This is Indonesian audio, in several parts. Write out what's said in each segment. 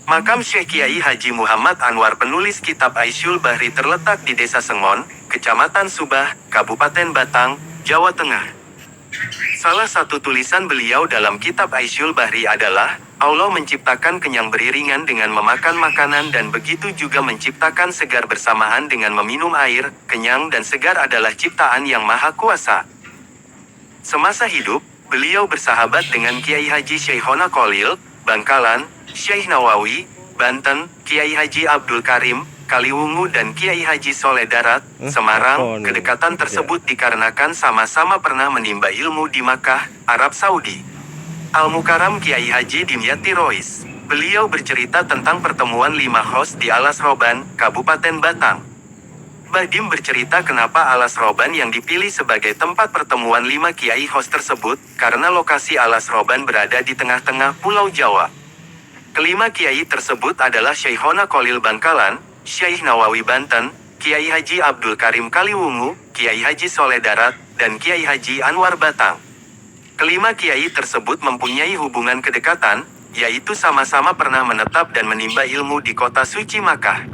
Makam Syekh Kiai Haji Muhammad Anwar penulis kitab Aisyul Bahri terletak di Desa Sengon, Kecamatan Subah, Kabupaten Batang, Jawa Tengah. Salah satu tulisan beliau dalam kitab Aisyul Bahri adalah, Allah menciptakan kenyang beriringan dengan memakan makanan dan begitu juga menciptakan segar bersamaan dengan meminum air. Kenyang dan segar adalah ciptaan yang maha kuasa. Semasa hidup, beliau bersahabat dengan Kiai Haji Syekhona Kholil, Bangkalan, Syekh Nawawi, Banten, Kiai Haji Abdul Karim, Kaliwungu dan Kiai Haji Soleh Darat, Semarang. Kedekatan tersebut dikarenakan sama-sama pernah menimba ilmu di Makkah, Arab Saudi. Al-Mukarram Kiai Haji Dimyati Rois. Beliau bercerita tentang pertemuan 5 host di Alas Roban, Kabupaten Batang. Badim bercerita kenapa Alas Roban yang dipilih sebagai tempat pertemuan 5 kiai host tersebut, karena lokasi Alas Roban berada di tengah-tengah Pulau Jawa. Kelima kiai tersebut adalah Syekhona Kholil Bangkalan, Syekh Nawawi Banten, Kiai Haji Abdul Karim Kaliwungu, Kiai Haji Soleh Darat, dan Kiai Haji Anwar Batang. Kelima kiai tersebut mempunyai hubungan kedekatan, yaitu sama-sama pernah menetap dan menimba ilmu di kota suci Makkah.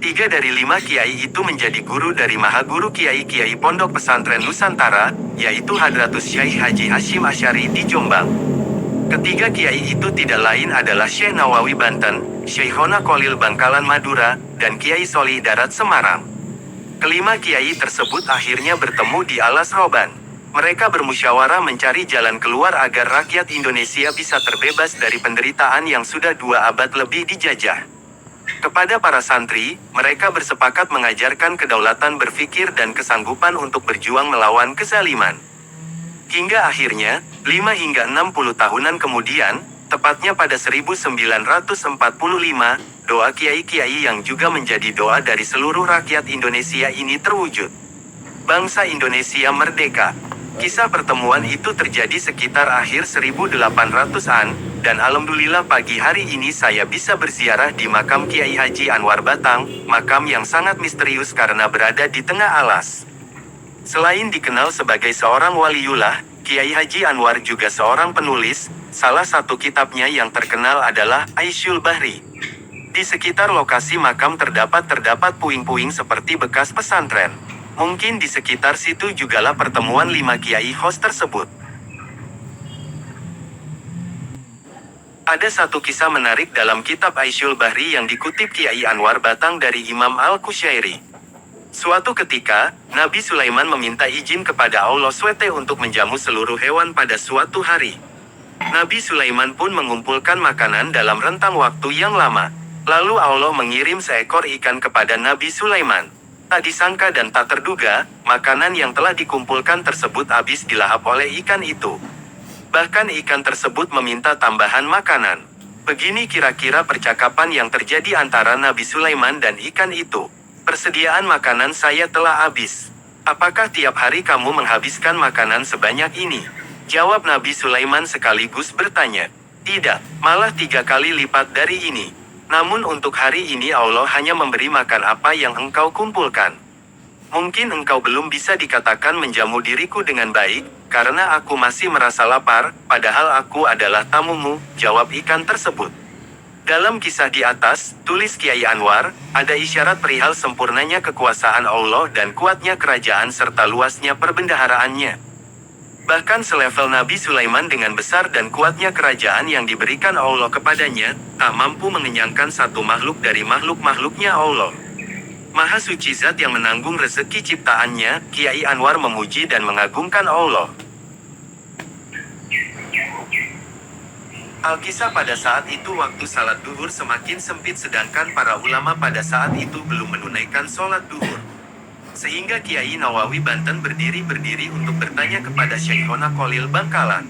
3 dari 5 kiai itu menjadi guru dari Mahaguru Kiai-Kiai Pondok Pesantren Nusantara, yaitu Hadratus Syekh Haji Hashim Asy'ari di Jombang. Ketiga kiai itu tidak lain adalah Syekh Nawawi Banten, Syekhona Kholil Bangkalan Madura, dan Kiai Solih Darat Semarang. Kelima kiai tersebut akhirnya bertemu di Alas Roban. Mereka bermusyawarah mencari jalan keluar agar rakyat Indonesia bisa terbebas dari penderitaan yang sudah 2 abad lebih dijajah. Kepada para santri, mereka bersepakat mengajarkan kedaulatan berfikir dan kesanggupan untuk berjuang melawan kezaliman. Hingga akhirnya, 5 hingga 60 tahunan kemudian, tepatnya pada 1945, doa kiai-kiai yang juga menjadi doa dari seluruh rakyat Indonesia ini terwujud. Bangsa Indonesia merdeka. Kisah pertemuan itu terjadi sekitar akhir 1800-an, dan alhamdulillah pagi hari ini saya bisa berziarah di makam Kiai Haji Anwar Batang, makam yang sangat misterius karena berada di tengah alas. Selain dikenal sebagai seorang waliullah, Kiai Haji Anwar juga seorang penulis. Salah satu kitabnya yang terkenal adalah Aisyul Bahri. Di sekitar lokasi makam terdapat puing-puing seperti bekas pesantren. Mungkin di sekitar situ jugalah pertemuan 5 kiai host tersebut. Ada satu kisah menarik dalam kitab Aisyul Bahri yang dikutip Kiai Anwar Batang dari Imam Al-Qusyairi. Suatu ketika, Nabi Sulaiman meminta izin kepada Allah SWT untuk menjamu seluruh hewan pada suatu hari. Nabi Sulaiman pun mengumpulkan makanan dalam rentang waktu yang lama. Lalu Allah mengirim seekor ikan kepada Nabi Sulaiman. Tak disangka dan tak terduga, makanan yang telah dikumpulkan tersebut habis dilahap oleh ikan itu. Bahkan ikan tersebut meminta tambahan makanan. Begini kira-kira percakapan yang terjadi antara Nabi Sulaiman dan ikan itu. Persediaan makanan saya telah habis. Apakah tiap hari kamu menghabiskan makanan sebanyak ini? Jawab Nabi Sulaiman sekaligus bertanya. Tidak, malah 3 kali lipat dari ini. Namun untuk hari ini Allah hanya memberi makan apa yang engkau kumpulkan. Mungkin engkau belum bisa dikatakan menjamu diriku dengan baik, karena aku masih merasa lapar, padahal aku adalah tamumu, jawab ikan tersebut. Dalam kisah di atas, tulis Kiai Anwar, ada isyarat perihal sempurnanya kekuasaan Allah dan kuatnya kerajaan serta luasnya perbendaharaannya. Bahkan selevel Nabi Sulaiman dengan besar dan kuatnya kerajaan yang diberikan Allah kepadanya, tak mampu mengenyangkan satu makhluk dari makhluk-makhluknya Allah. Maha suci zat yang menanggung rezeki ciptaannya, Kiai Anwar memuji dan mengagungkan Allah. Alkisah pada saat itu waktu salat duhur semakin sempit sedangkan para ulama pada saat itu belum menunaikan sholat duhur. Sehingga Kiai Nawawi Banten berdiri untuk bertanya kepada Syekhona Kholil Bangkalan.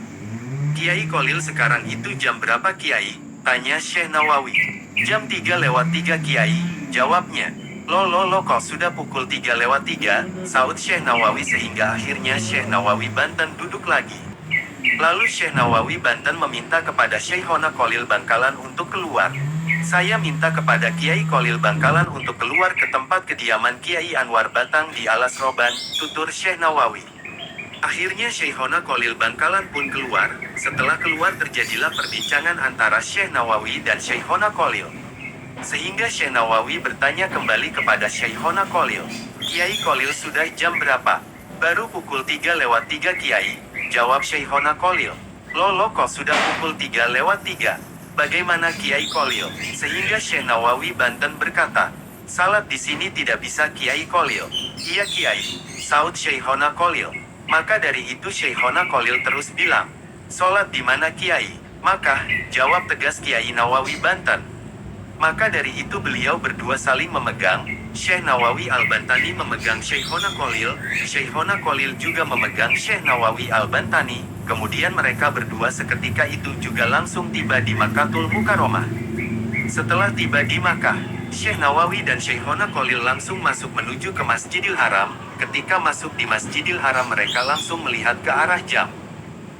Kiai Kholil sekarang itu jam berapa Kiai? Tanya Syekh Nawawi. Jam 3:03 Kiai, jawabnya. Loh kok sudah pukul 3:03, saud Syekh Nawawi sehingga akhirnya Syekh Nawawi Banten duduk lagi. Lalu Syekh Nawawi Banten meminta kepada Syekhona Kholil Bangkalan untuk keluar. Saya minta kepada Kiai Kholil Bangkalan untuk keluar ke tempat kediaman Kiai Anwar Batang di Alas Roban, tutur Syekh Nawawi. Akhirnya Syekhona Kholil Bangkalan pun keluar. Setelah keluar terjadilah perbincangan antara Syekh Nawawi dan Syekhona Kholil. Sehingga Syekh Nawawi bertanya kembali kepada Syekhona Kholil. Kiai Kholil sudah jam berapa? Baru pukul 3:03 Kiai, jawab Syekhona Kholil. Loh kok sudah pukul 3:03? Bagaimana Kiai Kholil? Sehingga Syekh Nawawi Banten berkata, salat di sini tidak bisa Kiai Kholil. Iya Kiai, saud Syekhona Kholil. Maka dari itu Syekhona Kholil terus bilang, salat di mana Kiai? Maka, jawab tegas Kiai Nawawi Banten. Maka dari itu beliau berdua saling memegang, Syekh Nawawi Al-Bantani memegang Syekhona Kholil, Syekhona Kholil juga memegang Syekh Nawawi Al-Bantani. Kemudian mereka berdua seketika itu juga langsung tiba di Makkatul Mukarramah. Setelah tiba di Makkah, Syekh Nawawi dan Syekhona Kholil langsung masuk menuju ke Masjidil Haram. Ketika masuk di Masjidil Haram mereka langsung melihat ke arah jam.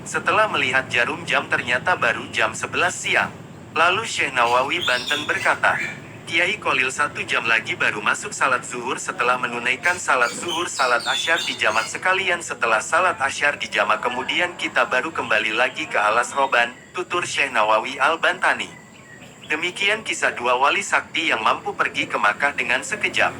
Setelah melihat jarum jam ternyata baru jam 11 siang. Lalu Syekh Nawawi Banten berkata, Kiai Kholil 1 jam lagi baru masuk salat zuhur. Setelah menunaikan salat zuhur, salat asyar di jamak sekalian. Setelah salat asyar di jamak kemudian kita baru kembali lagi ke Alas Roban, tutur Syekh Nawawi Al-Bantani. Demikian kisah dua wali sakti yang mampu pergi ke Makkah dengan sekejap.